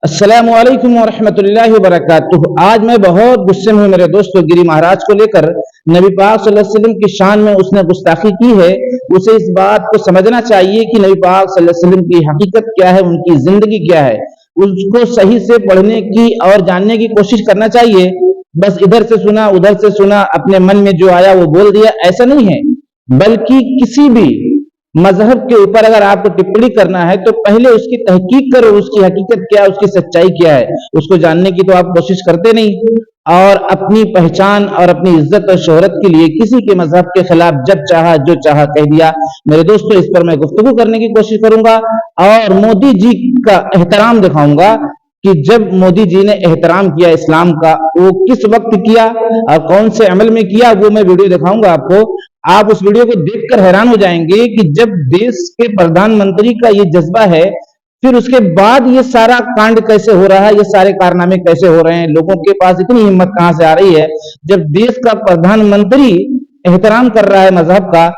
अस्सलामु अलैकुम वरहमतुल्लाहि वबरकातुहू। आज मैं बहुत गुस्से में हूँ मेरे दोस्तों गिरी महाराज को लेकर। नबी पाक सल्लल्लाहु अलैहि वसल्लम की शान में उसने गुस्ताखी की है। उसे इस बात को समझना चाहिए कि नबी पाक सल्लल्लाहु अलैहि वसल्लम की हकीकत क्या है, उनकी जिंदगी क्या है। उसको सही से पढ़ने की और जानने की कोशिश करना चाहिए। बस इधर से सुना उधर से सुना, अपने मन में जो आया वो बोल दिया, ऐसा नहीं है। बल्कि किसी भी मजहब के ऊपर अगर आपको टिप्पणी करना है तो पहले उसकी तहकीक करो, उसकी हकीकत क्या है, उसकी सच्चाई क्या है, उसको जानने की तो आप कोशिश करते नहीं। और अपनी पहचान और अपनी इज्जत और शोहरत के लिए किसी के मजहब के खिलाफ जब चाहा जो चाहा कह दिया। मेरे दोस्तों, इस पर मैं गुफ्तगू करने की कोशिश करूंगा और मोदी जी का एहतराम दिखाऊंगा कि जब मोदी जी ने एहतराम किया इस्लाम का, वो किस वक्त किया और कौन से अमल में किया, वो मैं वीडियो दिखाऊंगा आपको। आप उस वीडियो को देखकर हैरान हो जाएंगे कि जब देश के प्रधानमंत्री का ये जज्बा है, फिर उसके बाद ये सारा कांड कैसे हो रहा है, ये सारे कारनामे कैसे हो रहे हैं, लोगों के पास इतनी हिम्मत कहां से आ रही है। जब देश का प्रधानमंत्री एहतराम कर रहा है मजहब का,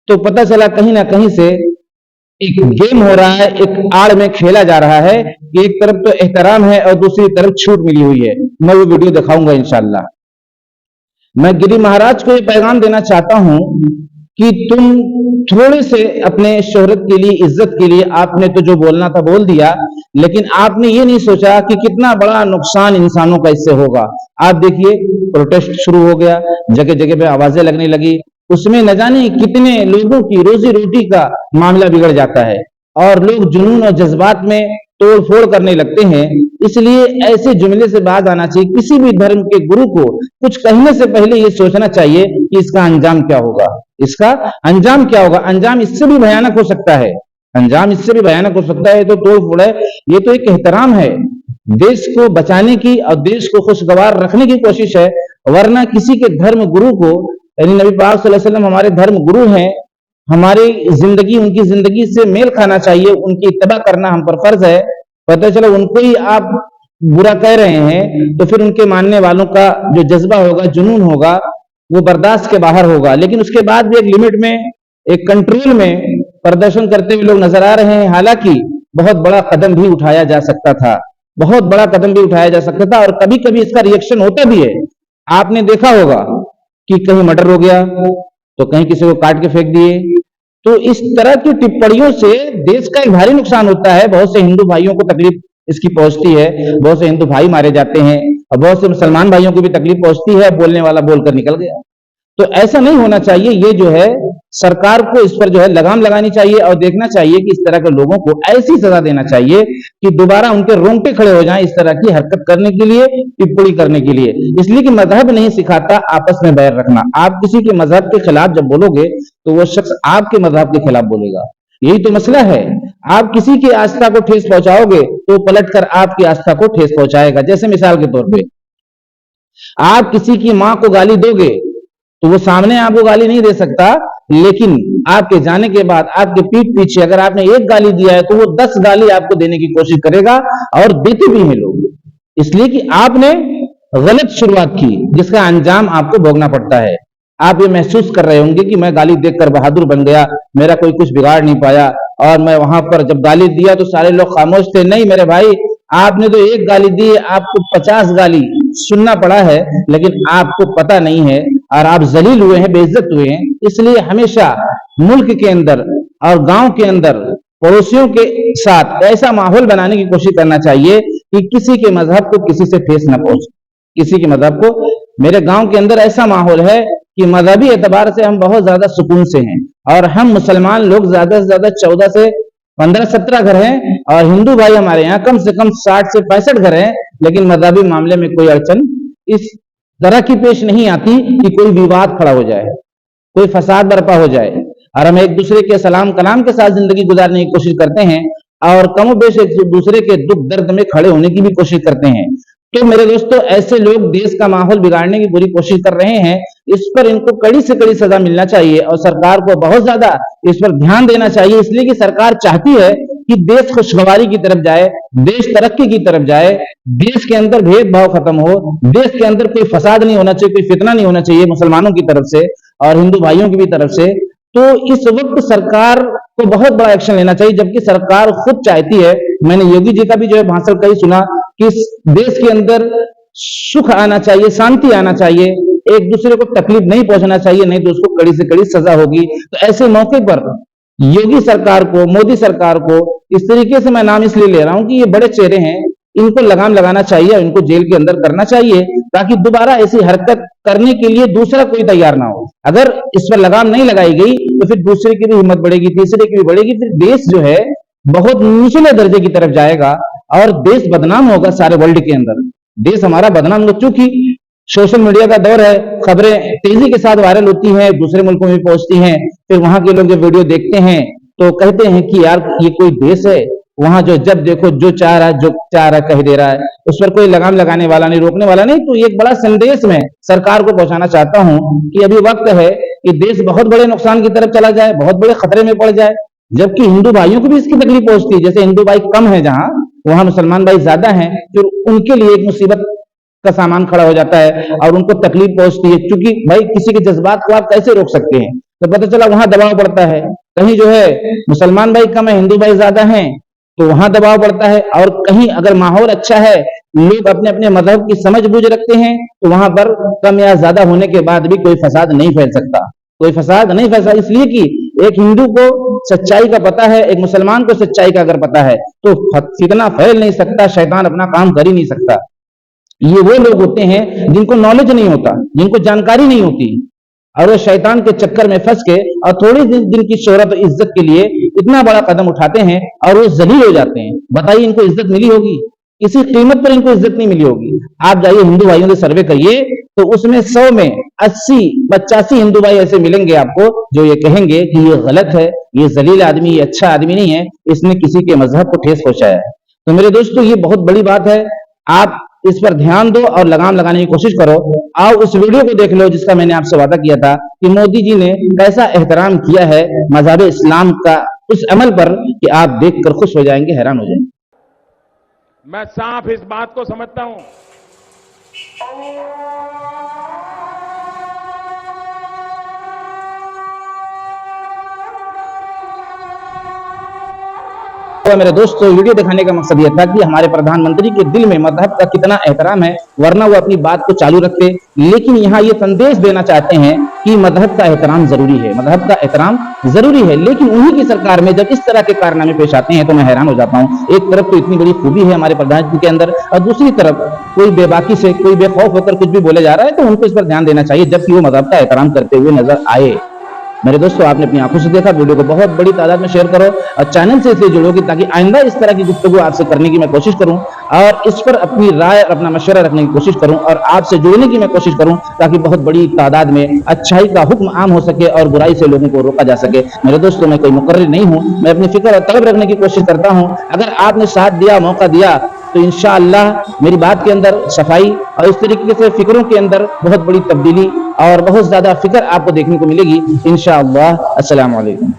तो पता चला कहीं ना कहीं से एक गेम हो रहा है, एक आड़ में खेला जा रहा है कि एक तरफ तो एहतराम है और दूसरी तरफ छूट मिली हुई है। मैं वो वीडियो दिखाऊंगा इंशाल्लाह। मैं गिरी महाराज को ये पैगाम देना चाहता हूं कि तुम थोड़े से अपने शोहरत के लिए, इज्जत के लिए आपने तो जो बोलना था बोल दिया, लेकिन आपने ये नहीं सोचा कि कितना बड़ा नुकसान इंसानों का इससे होगा। आप देखिए, प्रोटेस्ट शुरू हो गया, जगह जगह पे आवाजें लगने लगी, उसमें न जाने कितने लोगों की रोजी रोटी का मामला बिगड़ जाता है और लोग जुनून और जज्बात में तोड़ फोड़ करने लगते हैं। इसलिए ऐसे जुमले से बाज आना चाहिए। किसी भी धर्म के गुरु को कुछ कहने से पहले ये सोचना चाहिए कि इसका अंजाम क्या होगा, इसका अंजाम क्या होगा। अंजाम इससे भी भयानक हो सकता है, अंजाम इससे भी भयानक हो सकता है। तो तोड़ फोड़ है, ये तो एक एहतराम है, देश को बचाने की और देश को खुशगवार रखने की कोशिश है। वरना किसी के धर्म गुरु को, यानी नबी पाक सल्लल्लाहु अलैहि वसल्लम हमारे धर्म गुरु हैं, हमारी जिंदगी उनकी जिंदगी से मेल खाना चाहिए, उनकी इत्तबा करना हम पर फर्ज है। पता चला उनको ही आप बुरा कह रहे हैं तो फिर उनके मानने वालों का जो जज्बा होगा, जुनून होगा, वो बर्दाश्त के बाहर होगा। लेकिन उसके बाद भी एक लिमिट में, एक कंट्रोल में प्रदर्शन करते हुए लोग नजर आ रहे हैं। हालांकि बहुत बड़ा कदम भी उठाया जा सकता था, बहुत बड़ा कदम भी उठाया जा सकता था, और कभी कभी इसका रिएक्शन होता भी है। आपने देखा होगा कि कहीं मर्डर हो गया तो कहीं किसी को काट के फेंक दिए। तो इस तरह की टिप्पणियों से देश का एक भारी नुकसान होता है। बहुत से हिंदू भाइयों को तकलीफ इसकी पहुंचती है, बहुत से हिंदू भाई मारे जाते हैं और बहुत से मुसलमान भाइयों को भी तकलीफ पहुंचती है। बोलने वाला बोलकर निकल गया, तो ऐसा नहीं होना चाहिए। ये जो है, सरकार को इस पर जो है लगाम लगानी चाहिए और देखना चाहिए कि इस तरह के लोगों को ऐसी सजा देना चाहिए कि दोबारा उनके रोंगटे खड़े हो जाएं इस तरह की हरकत करने के लिए, टिप्पणी करने के लिए। इसलिए कि मजहब नहीं सिखाता आपस में बैर रखना। आप किसी के मजहब के खिलाफ जब बोलोगे तो वो शख्स आपके मजहब के खिलाफ बोलेगा, यही तो मसला है। आप किसी की आस्था को ठेस पहुंचाओगे तो पलटकर आपकी आस्था को ठेस पहुंचाएगा। जैसे मिसाल के तौर पे, आप किसी की मां को गाली दोगे तो वो सामने आपको गाली नहीं दे सकता, लेकिन आपके जाने के बाद आपके पीठ पीछे अगर आपने एक गाली दिया है तो वो 10 गाली आपको देने की कोशिश करेगा, और देते भी हैं लोग। इसलिए कि आपने गलत शुरुआत की, जिसका अंजाम आपको भोगना पड़ता है। आप ये महसूस कर रहे होंगे कि मैं गाली देकर बहादुर बन गया, मेरा कोई कुछ बिगाड़ नहीं पाया, और मैं वहां पर जब गाली दिया तो सारे लोग खामोश थे। नहीं मेरे भाई, आपने तो एक गाली दी, आपको 50 गाली सुनना पड़ा है, लेकिन आपको पता नहीं है और आप जलील हुए हैं, बेइज्जत हुए हैं। इसलिए हमेशा मुल्क के अंदर और गांव के अंदर पड़ोसियों के साथ ऐसा माहौल बनाने की कोशिश करना चाहिए कि किसी के मजहब को किसी से ठेस न पहुंचे, किसी के मजहब को। मेरे गांव के अंदर ऐसा माहौल है कि मजहबी एतबार से हम बहुत ज्यादा सुकून से हैं, और हम मुसलमान लोग ज्यादा से ज्यादा 14 से 15-17 घर हैं, और हिंदू भाई हमारे यहाँ कम से कम 60 से 65 घर हैं। लेकिन मजहबी मामले में कोई अड़चन इस तरह की पेश नहीं आती कि कोई विवाद खड़ा हो जाए, कोई फसाद बर्पा हो जाए, और हम एक दूसरे के सलाम कलाम के साथ जिंदगी गुजारने की कोशिश करते हैं, और कमो बेश एक दूसरे के दुख दर्द में खड़े होने की भी कोशिश करते हैं। तो मेरे दोस्तों, ऐसे लोग देश का माहौल बिगाड़ने की पूरी कोशिश कर रहे हैं। इस पर इनको कड़ी से कड़ी सजा मिलना चाहिए, और सरकार को बहुत ज्यादा इस पर ध्यान देना चाहिए। इसलिए कि सरकार चाहती है कि देश खुशगवारी की तरफ जाए, देश तरक्की की तरफ जाए, देश के अंदर भेदभाव खत्म हो, देश के अंदर कोई फसाद नहीं होना चाहिए, कोई फितना नहीं होना चाहिए मुसलमानों की तरफ से और हिंदू भाइयों की भी तरफ से। तो इस वक्त सरकार को बहुत बड़ा एक्शन लेना चाहिए, जबकि सरकार खुद चाहती है। मैंने योगी जी का भी जो है भाषण कहीं सुना कि इस देश के अंदर सुख आना चाहिए, शांति आना चाहिए, एक दूसरे को तकलीफ नहीं पहुंचना चाहिए, नहीं तो उसको कड़ी से कड़ी सजा होगी। तो ऐसे मौके पर योगी सरकार को, मोदी सरकार को, इस तरीके से मैं नाम इसलिए ले रहा हूं कि ये बड़े चेहरे हैं, इनको लगाम लगाना चाहिए और इनको जेल के अंदर करना चाहिए, ताकि दोबारा ऐसी हरकत करने के लिए दूसरा कोई तैयार ना हो। अगर इस पर लगाम नहीं लगाई गई तो फिर दूसरे की भी हिम्मत बढ़ेगी, तीसरे की भी बढ़ेगी, फिर देश जो है बहुत निचले दर्जे की तरफ जाएगा और देश बदनाम होगा सारे वर्ल्ड के अंदर। देश हमारा बदनाम होगा, चूंकि सोशल मीडिया का दौर है, खबरें तेजी के साथ वायरल होती हैं, दूसरे मुल्कों में पहुंचती हैं, फिर वहां के लोग जब वीडियो देखते हैं तो कहते हैं कि यार ये कोई देश है, वहां जो जब देखो जो चाह रहा कह दे रहा है, उस पर कोई लगाम लगाने वाला नहीं, रोकने वाला नहीं। तो एक बड़ा संदेश मैं सरकार को पहुंचाना चाहता हूं कि अभी वक्त है कि देश बहुत बड़े नुकसान की तरफ चला जाए, बहुत बड़े खतरे में पड़ जाए, जबकि हिंदू भाइयों को भी इसकी तकलीफ पहुंचती है। जैसे हिंदू भाई कम है जहां, वहां मुसलमान भाई ज्यादा हैं, फिर उनके लिए एक मुसीबत का सामान खड़ा हो जाता है और उनको तकलीफ पहुंचती है। क्योंकि भाई किसी के जज्बात को आप कैसे रोक सकते हैं? तो पता चला वहां दबाव पड़ता है, कहीं जो है मुसलमान भाई कम है, हिंदू भाई ज्यादा हैं, तो वहां दबाव पड़ता है। और कहीं अगर माहौल अच्छा है, लोग अपने अपने मजहब की समझ बूझ रखते हैं, तो वहां पर कम या ज्यादा होने के बाद भी कोई फसाद नहीं फैल सकता, कोई फसाद नहीं फैल सकता। इसलिए कि एक हिंदू को सच्चाई का पता है, एक मुसलमान को सच्चाई का अगर पता है, तो फितना फैल नहीं सकता, शैतान अपना काम कर ही नहीं सकता। ये वो लोग होते हैं जिनको नॉलेज नहीं होता, जिनको जानकारी नहीं होती, और वो शैतान के चक्कर में फंस के और थोड़ी दिन की शोहरत और इज्जत के लिए इतना बड़ा कदम उठाते हैं और वो जलील हो जाते हैं। बताइए इनको इज्जत मिली होगी? किसी कीमत पर इनको इज्जत नहीं मिली होगी। आप जाइए हिंदू भाइयों से सर्वे करिए, तो उसमें 100 में 80-85 हिंदू भाई ऐसे मिलेंगे आपको जो ये कहेंगे कि ये गलत है, ये जलील आदमी, ये अच्छा आदमी नहीं है, इसने किसी के मजहब को ठेस पहुंचाया है। तो मेरे दोस्तों, ये बहुत बड़ी बात है, आप इस पर ध्यान दो और लगाम लगाने की कोशिश करो। आओ उस वीडियो को देख लो जिसका मैंने आपसे वादा किया था कि मोदी जी ने कैसा एहतराम किया है मजहब इस्लाम का, उस अमल पर कि आप देखकर खुश हो जाएंगे, हैरान हो जाएंगे। मैं साफ इस बात को समझता हूं, तो मेरे दोस्तों, वीडियो दिखाने का मकसद यह था कि हमारे प्रधानमंत्री के दिल में मजहब का कितना एहतराम है, वरना वो अपनी बात को चालू रखते। लेकिन यहाँ ये संदेश देना चाहते हैं कि मजहब का एहतराम जरूरी है, मजहब का एहतराम जरूरी है। लेकिन उन्हीं की सरकार में जब इस तरह के कारनामे पेश आते हैं तो मैं हैरान हो जाता हूँ। एक तरफ तो इतनी बड़ी खूबी है हमारे प्रधानमंत्री के अंदर, और दूसरी तरफ कोई बेबाकी से, कोई बेखौफ होकर कुछ भी बोले जा रहा है, तो उनको इस पर ध्यान देना चाहिए, जबकि वो मजहब का एहतराम करते हुए नजर आए। मेरे दोस्तों, आपने अपनी आंखों से देखा, वीडियो को बहुत बड़ी तादाद में शेयर करो और चैनल से इसलिए जुड़ोगे ताकि आइंदा इस तरह की गुफ्तगू आपसे करने की मैं कोशिश करूं और इस पर अपनी राय और अपना मशवरा रखने की कोशिश करूं और आपसे जुड़ने की मैं कोशिश करूं, ताकि बहुत बड़ी तादाद में अच्छाई का हुक्म आम हो सके और बुराई से लोगों को रोका जा सके। मेरे दोस्तों, मैं कोई मुकर्रिर नहीं हूं, मैं अपनी फिक्र और तलब रखने की कोशिश करता हूं। अगर आपने साथ दिया, मौका दिया, तो इंशाअल्लाह मेरी बात के अंदर सफाई और इस तरीके से फिक्रों के अंदर बहुत बड़ी तब्दीली और बहुत ज्यादा फिक्र आपको देखने को मिलेगी इंशाअल्लाह। अस्सलाम वालेकुम।